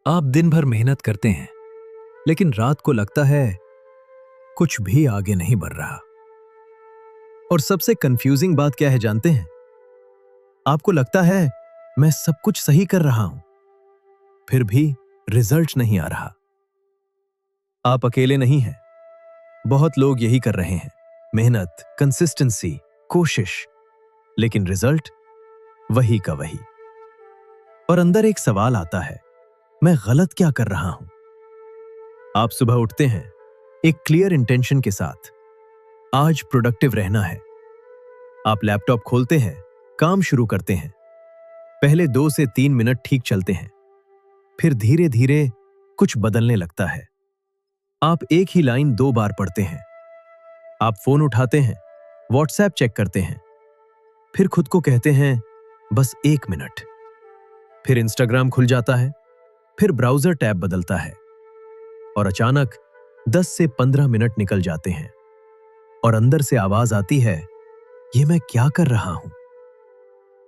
आप दिन भर मेहनत करते हैं, लेकिन रात को लगता है कुछ भी आगे नहीं बढ़ रहा। और सबसे कंफ्यूजिंग बात क्या है जानते हैं? आपको लगता है मैं सब कुछ सही कर रहा हूं, फिर भी रिजल्ट नहीं आ रहा। आप अकेले नहीं हैं, बहुत लोग यही कर रहे हैं। मेहनत, कंसिस्टेंसी, कोशिश, लेकिन रिजल्ट वही का वही। और अंदर एक सवाल आता है, मैं गलत क्या कर रहा हूं? आप सुबह उठते हैं एक क्लियर इंटेंशन के साथ, आज प्रोडक्टिव रहना है। आप लैपटॉप खोलते हैं, काम शुरू करते हैं। पहले 2 से 3 मिनट ठीक चलते हैं, फिर धीरे धीरे कुछ बदलने लगता है। आप एक ही लाइन 2 बार पढ़ते हैं। आप फोन उठाते हैं, व्हाट्सएप चेक करते हैं, फिर खुद को कहते हैं बस 1 मिनट। फिर इंस्टाग्राम खुल जाता है, फिर ब्राउजर टैब बदलता है, और अचानक 10 से 15 मिनट निकल जाते हैं। और अंदर से आवाज आती है, ये मैं क्या कर रहा हूं?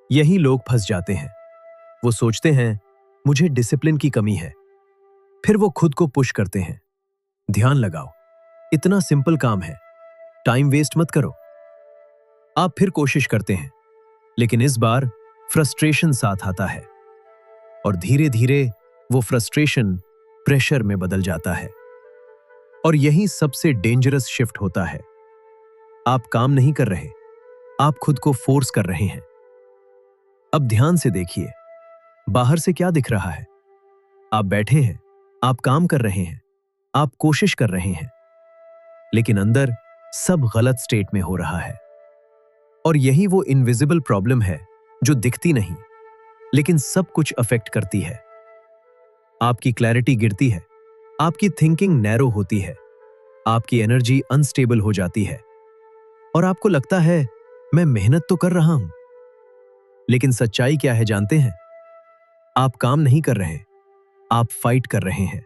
यही लोग फंस जाते हैं। वो सोचते हैं मुझे डिसिप्लिन की कमी है। फिर वो खुद को पुश करते हैं, ध्यान लगाओ, इतना सिंपल काम है, टाइम वेस्ट मत करो। आप फिर कोशिश करते हैं, लेकिन इस बार फ्रस्ट्रेशन साथ आता है, और धीरे धीरे वो फ्रस्ट्रेशन प्रेशर में बदल जाता है। और यही सबसे डेंजरस शिफ्ट होता है। आप काम नहीं कर रहे, आप खुद को फोर्स कर रहे हैं। अब ध्यान से देखिए, बाहर से क्या दिख रहा है? आप बैठे हैं, आप काम कर रहे हैं, आप कोशिश कर रहे हैं, लेकिन अंदर सब गलत स्टेट में हो रहा है। और यही वो इनविजिबल प्रॉब्लम है जो दिखती नहीं, लेकिन सब कुछ अफेक्ट करती है। आपकी क्लैरिटी गिरती है, आपकी थिंकिंग नैरो होती है, आपकी एनर्जी अनस्टेबल हो जाती है, और आपको लगता है मैं मेहनत तो कर रहा हूं। लेकिन सच्चाई क्या है जानते हैं? आप काम नहीं कर रहे, आप फाइट कर रहे हैं।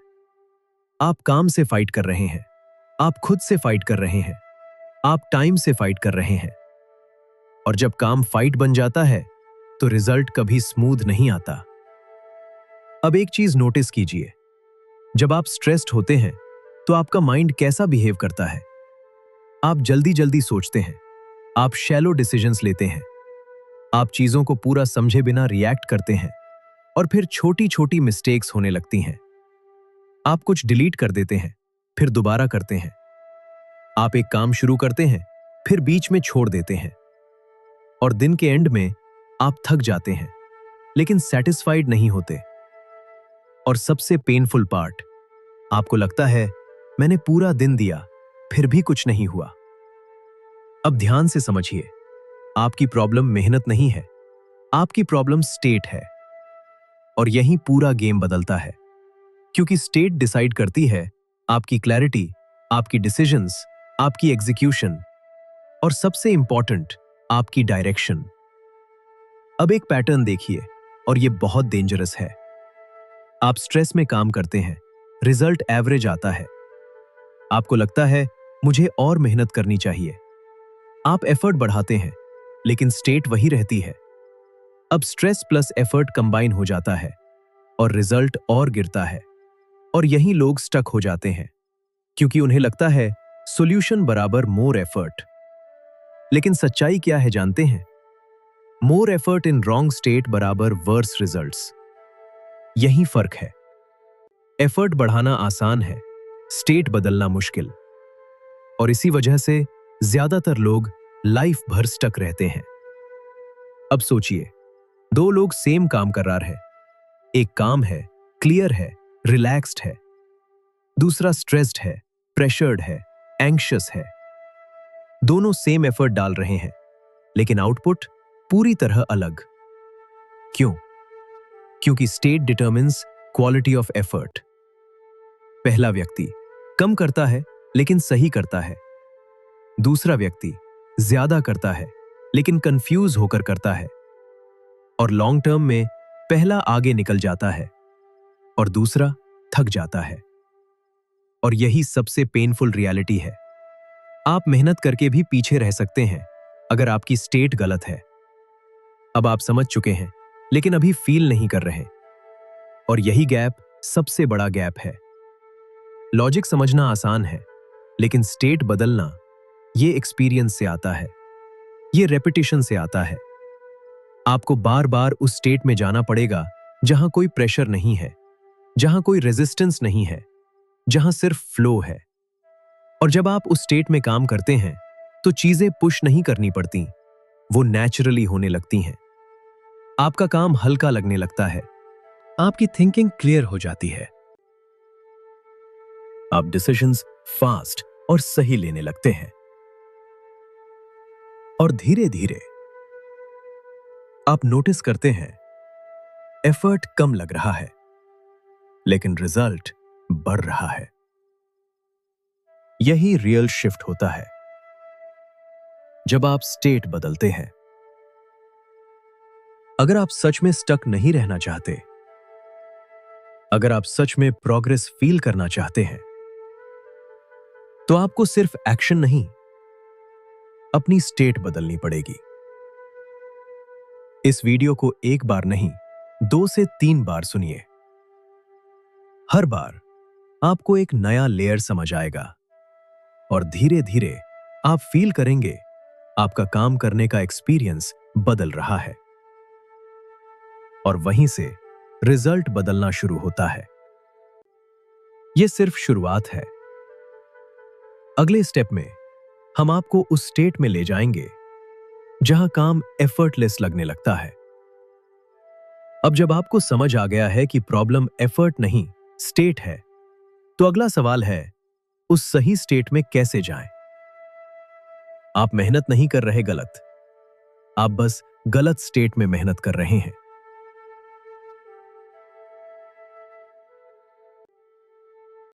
आप काम से फाइट कर रहे हैं, आप खुद से फाइट कर रहे हैं, आप टाइम से फाइट कर रहे हैं। और जब काम फाइट बन जाता है तो रिजल्ट कभी स्मूथ नहीं आता। अब एक चीज नोटिस कीजिए, जब आप स्ट्रेस्ड होते हैं तो आपका माइंड कैसा बिहेव करता है? आप जल्दी जल्दी सोचते हैं, आप शैलो डिसीजंस लेते हैं, आप चीजों को पूरा समझे बिना रिएक्ट करते हैं, और फिर छोटी छोटी मिस्टेक्स होने लगती हैं। आप कुछ डिलीट कर देते हैं, फिर दोबारा करते हैं। आप एक काम शुरू करते हैं, फिर बीच में छोड़ देते हैं, और दिन के एंड में आप थक जाते हैं, लेकिन सेटिस्फाइड नहीं होते। और सबसे पेनफुल पार्ट, आपको लगता है मैंने पूरा दिन दिया, फिर भी कुछ नहीं हुआ। अब ध्यान से समझिए, आपकी प्रॉब्लम मेहनत नहीं है, आपकी प्रॉब्लम स्टेट है। और यही पूरा गेम बदलता है, क्योंकि स्टेट डिसाइड करती है आपकी क्लैरिटी, आपकी डिसीजंस, आपकी एग्जीक्यूशन, और सबसे इंपॉर्टेंट, आपकी डायरेक्शन। अब एक पैटर्न देखिए, और ये बहुत डेंजरस है। आप स्ट्रेस में काम करते हैं, रिजल्ट एवरेज आता है। आपको लगता है मुझे और मेहनत करनी चाहिए। आप एफर्ट बढ़ाते हैं, लेकिन स्टेट वही रहती है। अब स्ट्रेस प्लस एफर्ट कंबाइन हो जाता है, और रिजल्ट और गिरता है। और यही लोग स्टक हो जाते हैं, क्योंकि उन्हें लगता है सॉल्यूशन बराबर मोर एफर्ट। लेकिन सच्चाई क्या है जानते हैं? More effort in wrong state बराबर वर्स रिजल्ट्स। यही फर्क है। एफर्ट बढ़ाना आसान है, स्टेट बदलना मुश्किल। और इसी वजह से ज्यादातर लोग लाइफ भर स्टक रहते हैं। अब सोचिए, 2 लोग सेम काम कर रहे हैं। एक काम है, क्लियर है, रिलैक्स्ड है। दूसरा स्ट्रेस्ड है, प्रेशर्ड है, एंग्शियस है। दोनों सेम एफर्ट डाल रहे हैं, लेकिन आउटपुट पूरी तरह अलग। क्यों? क्योंकि state determines quality of effort. पहला व्यक्ति कम करता है, लेकिन सही करता है। दूसरा व्यक्ति ज्यादा करता है, लेकिन कंफ्यूज होकर करता है। और लॉन्ग टर्म में पहला आगे निकल जाता है, और दूसरा थक जाता है। और यही सबसे पेनफुल रियलिटी है। आप मेहनत करके भी पीछे रह सकते हैं अगर आपकी स्टेट गलत है। अब आप समझ चुके हैं, लेकिन अभी फील नहीं कर रहे। और यही गैप सबसे बड़ा गैप है। लॉजिक समझना आसान है, लेकिन स्टेट बदलना ये एक्सपीरियंस से आता है, ये रेपिटेशन से आता है। आपको बार बार उस स्टेट में जाना पड़ेगा जहां कोई प्रेशर नहीं है, जहां कोई रेजिस्टेंस नहीं है, जहां सिर्फ फ्लो है। और जब आप उस स्टेट में काम करते हैं तो चीजें पुश नहीं करनी पड़ती, वो नेचुरली होने लगती हैं। आपका काम हल्का लगने लगता है, आपकी थिंकिंग क्लियर हो जाती है, आप डिसीजंस फास्ट और सही लेने लगते हैं। और धीरे धीरे आप नोटिस करते हैं एफर्ट कम लग रहा है, लेकिन रिजल्ट बढ़ रहा है। यही रियल शिफ्ट होता है जब आप स्टेट बदलते हैं। अगर आप सच में स्टक नहीं रहना चाहते, अगर आप सच में प्रोग्रेस फील करना चाहते हैं, तो आपको सिर्फ एक्शन नहीं, अपनी स्टेट बदलनी पड़ेगी। इस वीडियो को एक बार नहीं, 2 से 3 बार सुनिए। हर बार आपको एक नया लेयर समझ आएगा और धीरे धीरे आप फील करेंगे आपका काम करने का एक्सपीरियंस बदल रहा है। और वहीं से रिजल्ट बदलना शुरू होता है। यह सिर्फ शुरुआत है। अगले स्टेप में हम आपको उस स्टेट में ले जाएंगे जहां काम एफर्टलेस लगने लगता है। अब जब आपको समझ आ गया है कि प्रॉब्लम एफर्ट नहीं, स्टेट है, तो अगला सवाल है उस सही स्टेट में कैसे जाएं? आप मेहनत नहीं कर रहे गलत, आप बस गलत स्टेट में मेहनत कर रहे हैं।